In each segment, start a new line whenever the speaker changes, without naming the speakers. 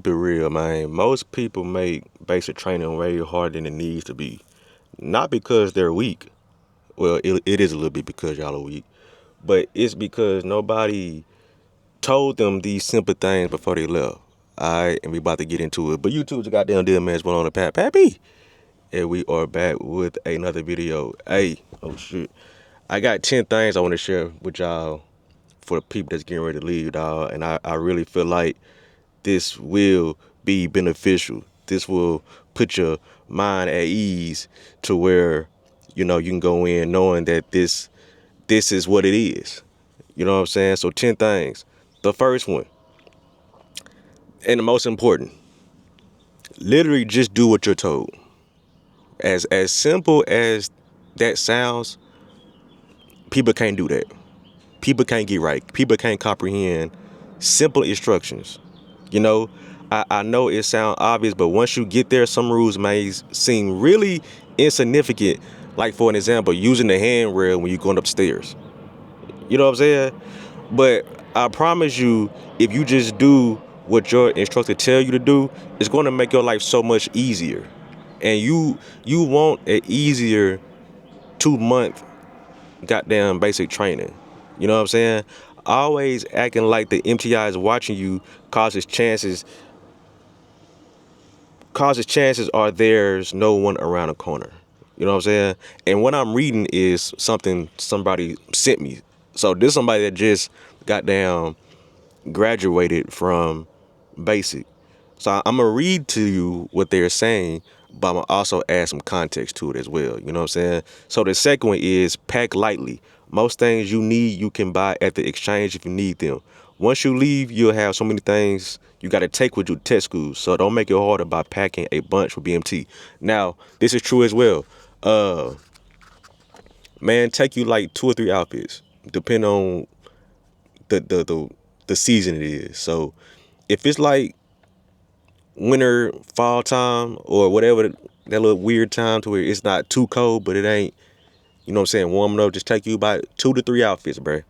keep it real, man. Most people make basic training way harder than it needs to be. Not because they're weak. Well, it is a little bit because y'all are weak, but it's because nobody told them these simple things before they left. Alright, and we about to get into it. But YouTube's a goddamn deal, man. What's going on the Pappy? And we are back with another video. Hey, oh shit. I got 10 things I want to share with y'all for the people that's getting ready to leave, dog. And I really feel like this will be beneficial. This will put your mind at ease to where, you can go in knowing that this is what it is. You know what I'm saying? So 10 things. The first one, and the most important, literally just do what you're told. As simple as that sounds, people can't do that. People can't get right. People can't comprehend simple instructions. You know, I know it sounds obvious, but once you get there, some rules may seem really insignificant. Like, for an example, using the handrail when you're going upstairs. You know what I'm saying? But I promise you, if you just do what your instructor tell you to do, it's going to make your life so much easier. And you want an easier 2 month goddamn basic training. You know what I'm saying? Always acting like the MTI is watching you causes chances are there's no one around the corner. You know what I'm saying? And what I'm reading is something somebody sent me. So this is somebody that just goddamn graduated from basic. So I'm gonna read to you what they're saying, but I'm gonna also add some context to it as well. You know what I'm saying? So the second one is pack lightly. Most things you need you can buy at the exchange if you need them. Once you leave, you'll have so many things you got to take with you to tech school. So don't make it harder by packing a bunch with BMT. Now, this is true as well. Uh, Man, take you like 2 or 3 outfits, depending on the season it is. So if it's like winter, fall time, or whatever that little weird time to where it's not too cold, but it ain't, you know what I'm saying, warm enough, just take you about 2 to 3 outfits, bruh.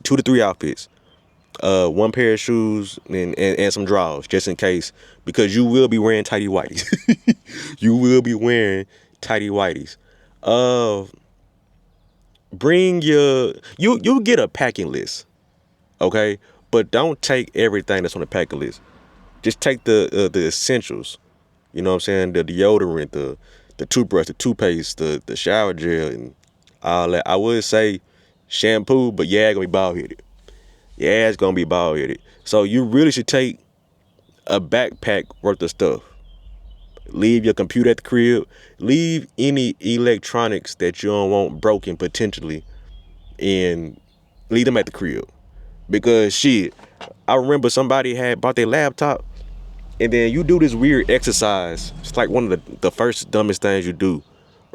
2 to 3 outfits. One pair of shoes and some drawers, just in case, because you will be wearing tighty whities. You will be wearing tighty whities. Uh, Bring you get a packing list, okay? But don't take everything that's on the packing list. Just take the essentials. You know what I'm saying? The deodorant, the toothbrush, the toothpaste, the shower gel, and all that. I would say shampoo, but yeah, it's gonna be bald headed. Yeah, it's gonna be bald headed. So you really should take a backpack worth of stuff. Leave your computer at the crib. Leave any electronics that you don't want broken potentially, and leave them at the crib. Because shit, I remember somebody had bought their laptop, and then you do this weird exercise. It's like one of the first dumbest things you do,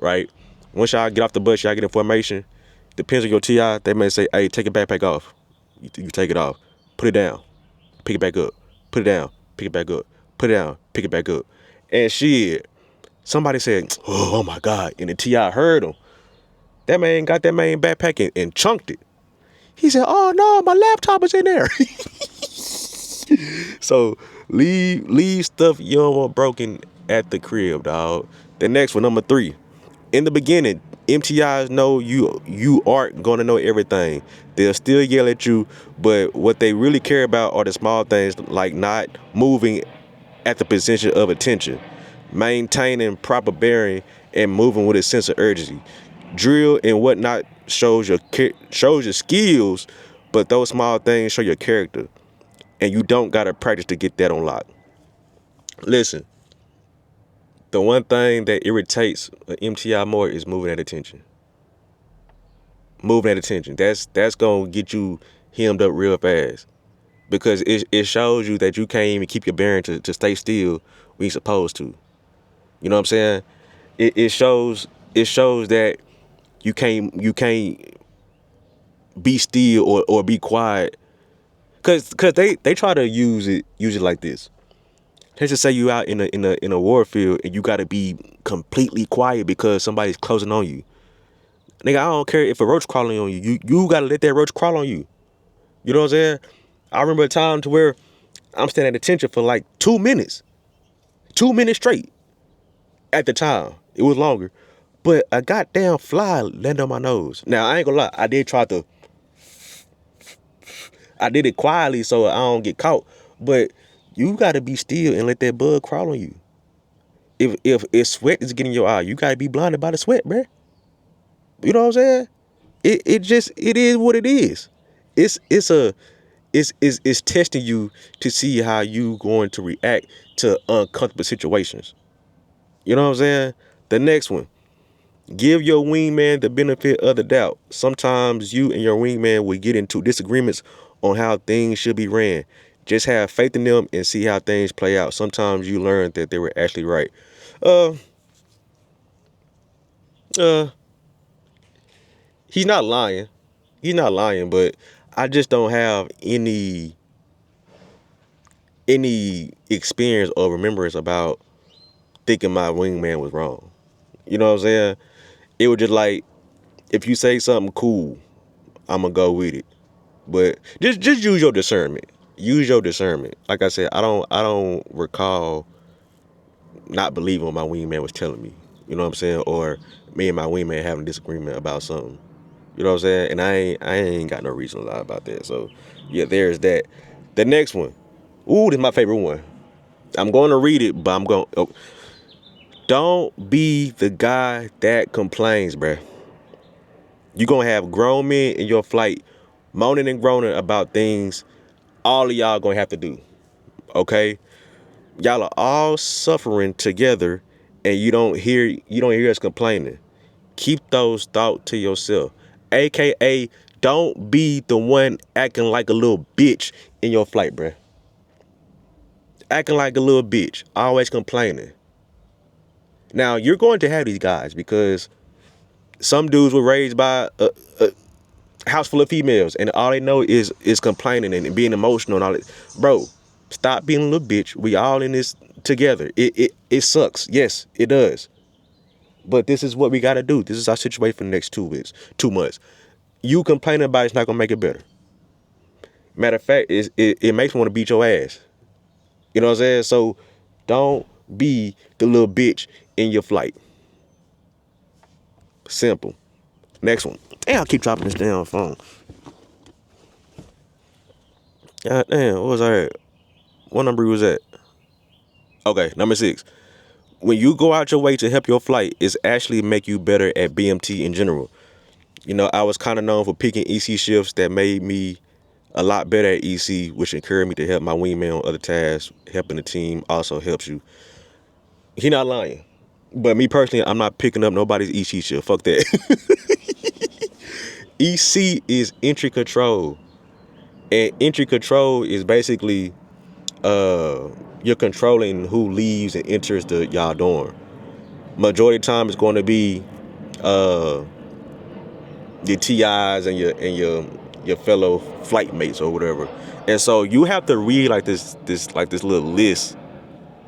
right? Once y'all get off the bus, y'all get information. Depends on your TI. They may say, "Hey, take your backpack off." You take it off, put it down, pick it back up, put it down, pick it back up, put it down, pick it back up. And shit, somebody said, "Oh my God!" And the TI heard him. That man got that man backpack and chunked it. He said, "Oh no, my laptop is in there." So leave stuff you don't want broken at the crib, dog. The next one, number 3. In the beginning, MTIs know you aren't gonna know everything. They'll still yell at you, but what they really care about are the small things, like not moving at the position of attention, maintaining proper bearing, and moving with a sense of urgency. Drill and whatnot shows your skills, but those small things show your character, and you don't gotta practice to get that on lock. Listen, the one thing that irritates an MTI more is moving at attention. Moving at attention. That's gonna get you hemmed up real fast, because it shows you that you can't even keep your bearing to stay still when you're supposed to. You know what I'm saying? It shows that you can't be still or be quiet, cause they try to use it like this. Let's just say you out in a war field and you gotta be completely quiet because somebody's closing on you. Nigga, I don't care if a roach crawling on you. You gotta let that roach crawl on you. You know what I'm saying? I remember a time to where I'm standing at attention for like 2 minutes. 2 minutes straight. At the time. It was longer. But a goddamn fly landed on my nose. Now I ain't gonna lie, I did it quietly so I don't get caught. But you gotta be still and let that bug crawl on you. If sweat is getting your eye, you gotta be blinded by the sweat, bruh. You know what I'm saying? It is what it is. It's a it's testing you to see how you going to react to uncomfortable situations. You know what I'm saying? The next one. Give your wingman the benefit of the doubt. Sometimes you and your wingman will get into disagreements on how things should be ran. Just have faith in them and see how things play out. Sometimes you learn that they were actually right. Uh, uh, he's not lying. He's not lying, but I just don't have any experience or remembrance about thinking my wingman was wrong. You know what I'm saying? It was just like if you say something cool, I'm gonna go with it. But just use your discernment. Use your discernment. Like I said, I don't recall not believing what my wingman was telling me. You know what I'm saying? Or me and my wingman having a disagreement about something. You know what I'm saying? And I ain't got no reason to lie about that. So yeah, there's that. The next one. Ooh, this is my favorite one. I'm going to read it, but I'm going. Oh, don't be the guy that complains, bruh. You gonna have grown men in your flight moaning and groaning about things all of y'all gonna have to do. Okay? Y'all are all suffering together and you don't hear us complaining. Keep those thoughts to yourself. AKA don't be the one acting like a little bitch in your flight, bruh. Acting like a little bitch, always complaining. Now you're going to have these guys because some dudes were raised by a house full of females and all they know is complaining and being emotional and all that. Bro, stop being a little bitch. We all in this together. It sucks. Yes, it does. But this is what we gotta do. This is our situation for the next 2 weeks, 2 months. You complaining about it's not gonna make it better. Matter of fact, it makes me want to beat your ass. You know what I'm saying? So don't be the little bitch in your flight. Simple. Next one. Damn, I keep dropping this damn phone. God damn, what was I at? What number was that? Okay, number 6. When you go out your way to help your flight, it's actually make you better at BMT in general. You know, I was kind of known for picking EC shifts that made me a lot better at EC, which encouraged me to help my wingman on other tasks. Helping the team also helps you. He not lying. But me personally, I'm not picking up nobody's EC shift. Fuck that. EC is entry control. And entry control is basically you're controlling who leaves and enters the y'all dorm. Majority of the time it's going to be uh your TIs and your fellow flight mates or whatever. And so you have to read like this little list.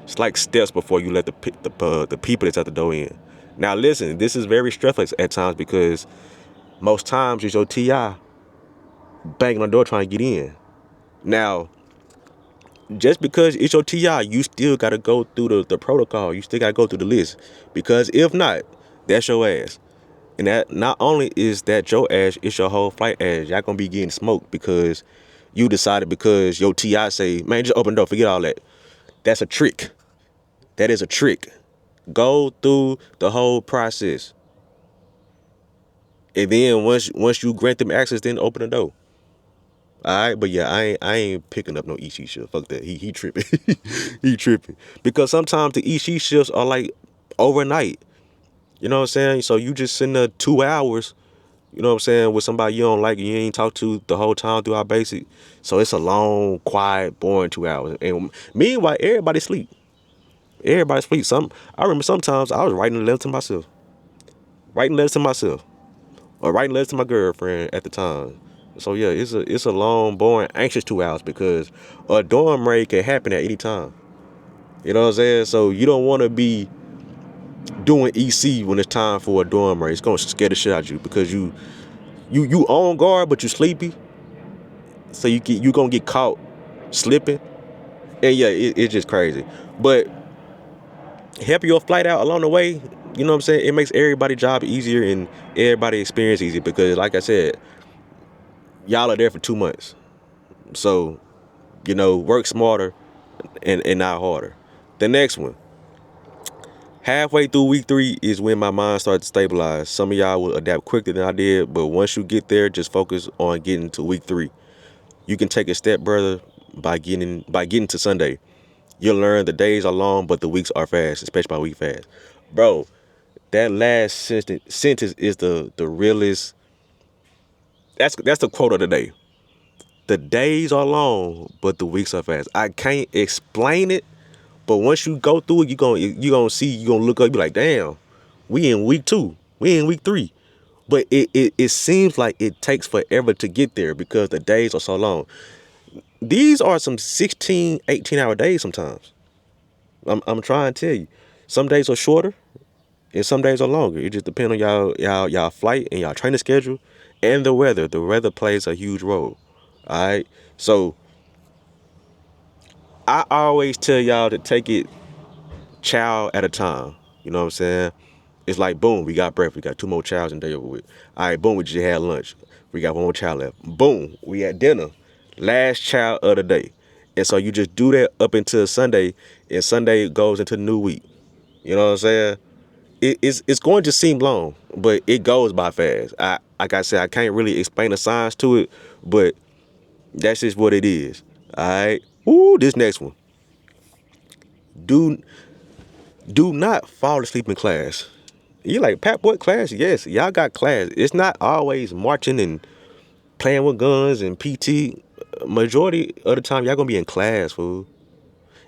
It's like steps before you let the people that's at the door in. Now listen, this is very stressful at times because most times it's your TI banging on the door trying to get in. Now, just because it's your TI, you still got to go through the protocol. You still got to go through the list. Because if not, that's your ass. And that not only is that your ass, it's your whole flight ass. Y'all gonna be getting smoked because you decided because your TI say, man, just open the door, forget all that. That's a trick. That is a trick. Go through the whole process. And then once you grant them access, then open the door. Alright, but yeah, I ain't picking up no EC shift. Fuck that. He tripping. He tripping. Because sometimes the EC shifts are like overnight. You know what I'm saying? So you just sitting there 2 hours, you know what I'm saying, with somebody you don't like and you ain't talked to the whole time through our basic. So it's a long, quiet, boring 2 hours. And meanwhile, everybody sleep. Everybody sleep. I remember sometimes I was writing letters to myself. Writing letters to myself. Or writing letters to my girlfriend at the time. So yeah, it's a long, boring, anxious 2 hours because a dorm raid can happen at any time. You know what I'm saying? So you don't want to be doing EC when it's time for a dorm raid. It's gonna scare the shit out of you because you on guard but you sleepy. So you gonna get caught slipping. And yeah, it's just crazy. But help your flight out along the way, you know what I'm saying? It makes everybody's job easier and everybody experience easier because like I said, y'all are there for 2 months. So, work smarter and not harder. The next one. Halfway through week 3 is when my mind started to stabilize. Some of y'all will adapt quicker than I did, but once you get there, just focus on getting to week 3. You can take a step further by getting to Sunday. You'll learn the days are long, but the weeks are fast, especially by week fast. Bro, that last sentence is the realest. That's the quote of the day. The days are long, but the weeks are fast. I can't explain it, but once you go through it, you gonna see, you gonna look up, you be like, damn, we in week 2, we in week 3. But it seems like it takes forever to get there because the days are so long. These are some 16, 18-hour days sometimes. I'm trying to tell you. Some days are shorter and some days are longer. It just depends on y'all flight and y'all training schedule and the weather. The weather plays a huge role. All right. So I always tell y'all to take it chow at a time. You know what I'm saying? It's like boom, we got breakfast. We got 2 more chows and day over with. All right, boom, we just had lunch. We got 1 more chow left. Boom, we had dinner. Last chow of the day. And so you just do that up until Sunday, and Sunday goes into the new week. You know what I'm saying? It's going to seem long, but it goes by fast. Like I said, I can't really explain the science to it, but that's just what it is. All right. Ooh, this next one. Do do not fall asleep in class. You like, Pat, what class? Yes, y'all got class. It's not always marching and playing with guns and PT. Majority of the time, y'all gonna be in class, fool.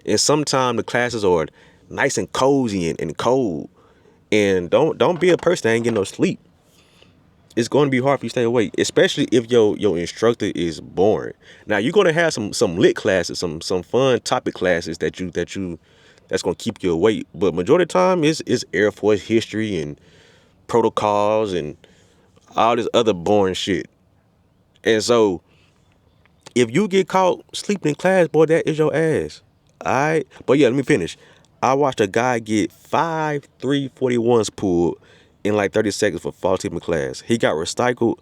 And sometimes the classes are nice and cozy and cold. And don't be a person that ain't getting no sleep. It's going to be hard for you to stay awake, especially if your instructor is boring. Now you're gonna have some lit classes, some fun topic classes that's gonna keep you awake. But majority of the time is Air Force history and protocols and all this other boring shit. And so if you get caught sleeping in class, boy, that is your ass. Alright? But yeah, let me finish. I watched a guy get 5 341s pulled in like 30 seconds for false sleeping in class. He got recycled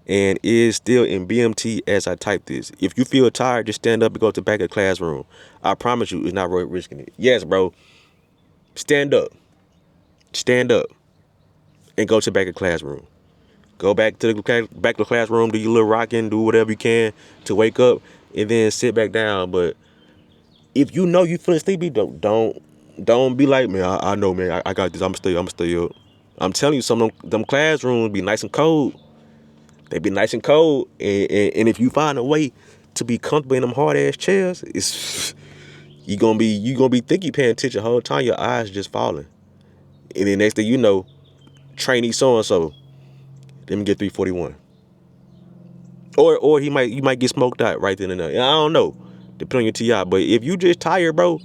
and is still in BMT as I type this. If you feel tired, just stand up and go to the back of the classroom. I promise you it's not worth risking it. Yes, bro. Stand up. Stand up and go to the back of the classroom. Go back to the classroom, do your little rocking, do whatever you can to wake up, and then sit back down. But if you know you feeling sleepy, don't be like, man, I know, man, I got this. I'ma stay up. I'm telling you, some of them classrooms be nice and cold. They be nice and cold, and if you find a way to be comfortable in them hard ass chairs, it's you gonna be thinking paying attention the whole time. Your eyes just falling, and then next thing you know, trainee so and so, let me get 341. Or you might get smoked out right then and there. I don't know. Depending on your TI. But if you just tired, bro,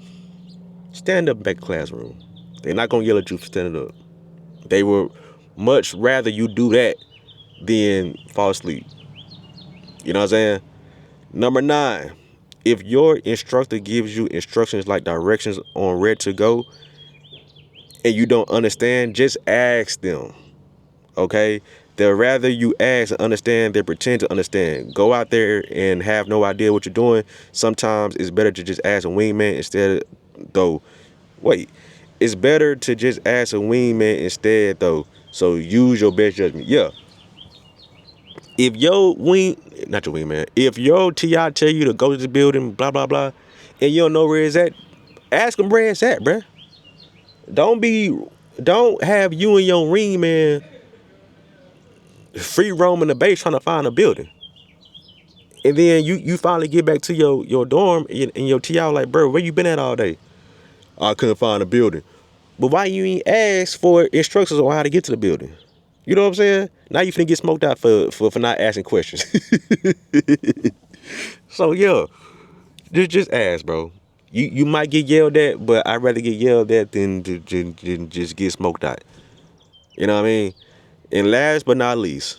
stand up back in the classroom. They're not gonna yell at you for standing up. They would much rather you do that than fall asleep. You know what I'm saying? Number 9. If your instructor gives you instructions like directions on where to go and you don't understand, just ask them. Okay? They'd rather you ask and understand than pretend to understand. Go out there and have no idea what you're doing. Sometimes it's better to just ask a wingman instead, though. Wait, it's better to just ask a wingman instead, though. So use your best judgment. Yeah. If your not your wingman, if your TI tell you to go to the building, blah, blah, blah, and you don't know where it's at, ask them where it's at, bruh. Don't have you and your wingman free roaming the base trying to find a building. And then you finally get back to your dorm and your TI like, bro, where you been at all day? I couldn't find a building. But why you ain't ask for instructions on how to get to the building? You know what I'm saying? Now you finna get smoked out for not asking questions. So yeah, just ask, bro. You might get yelled at, but I'd rather get yelled at than just get smoked out. You know what I mean? And last but not least,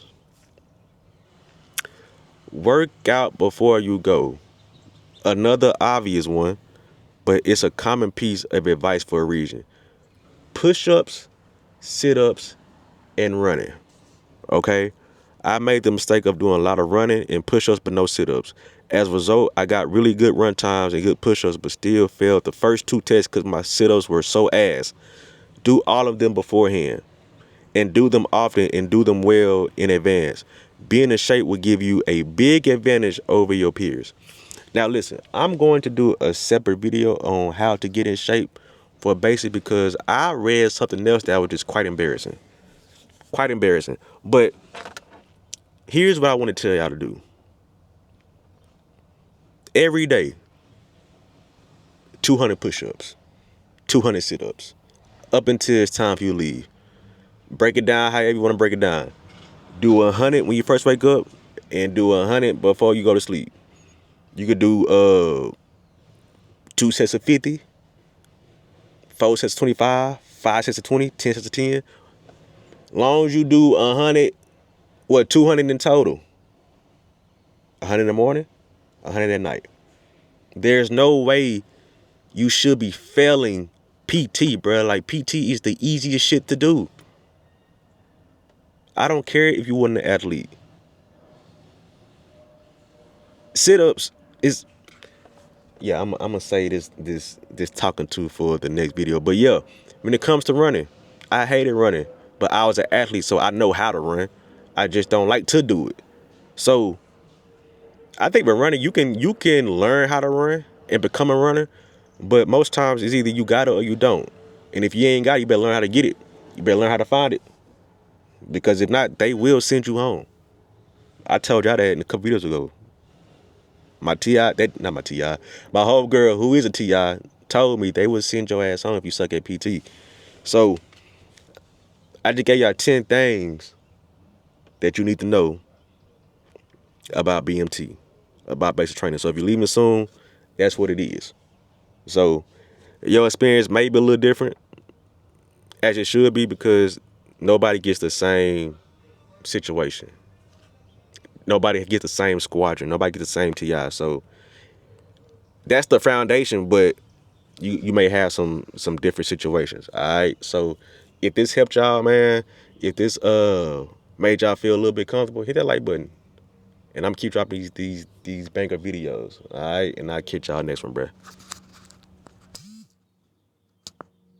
work out before you go. Another obvious one. but it's a common piece of advice for a reason. Push-ups, sit-ups, and running. Okay? I made the mistake of doing a lot of running and push-ups, but no sit-ups. As a result, I got really good run times and good push-ups, but still failed the first 2 tests because my sit-ups were so ass. Do all of them beforehand and do them often and do them well in advance. Being in shape will give you a big advantage over your peers. Now listen, I'm going to do a separate video on how to get in shape for basic because I read something else that was just quite embarrassing. Quite embarrassing. But here's what I want to tell y'all to do. Every day, 200 push-ups, 200 sit-ups, up until it's time for you to leave. Break it down however you want to break it down. Do 100 when you first wake up and do 100 before you go to sleep. You could do 2 sets of 50, 4 sets of 25, 5 sets of 20, 10 sets of 10. Long as you do 100, 200 in total. 100 in the morning, 100 at night. There's no way you should be failing PT, bro. Like, PT is the easiest shit to do. I don't care if you wasn't an athlete. Sit-ups is, yeah, I'm gonna say this talking to for the next video. But yeah, when it comes to running, I hated running, but I was an athlete, so I know how to run. I just don't like to do it. So I think with running, you can learn how to run and become a runner, but most times it's either you got it or you don't. And if you ain't got it, you better learn how to get it. You better learn how to find it. Because if not, they will send you home. I told y'all that in a couple videos ago. My TI, not my TI, my homegirl who is a TI told me they would send your ass home if you suck at PT. So I just gave y'all 10 things that you need to know about BMT, about basic training. So if you're leaving soon, that's what it is. So your experience may be a little different, as it should be, because nobody gets the same situation. Nobody gets the same squadron. Nobody gets the same TI. So that's the foundation, but you may have some different situations. All right. So if this helped y'all, man, if this made y'all feel a little bit comfortable, hit that like button. And I'm keep dropping these banger videos. All right. And I'll catch y'all next one, bruh.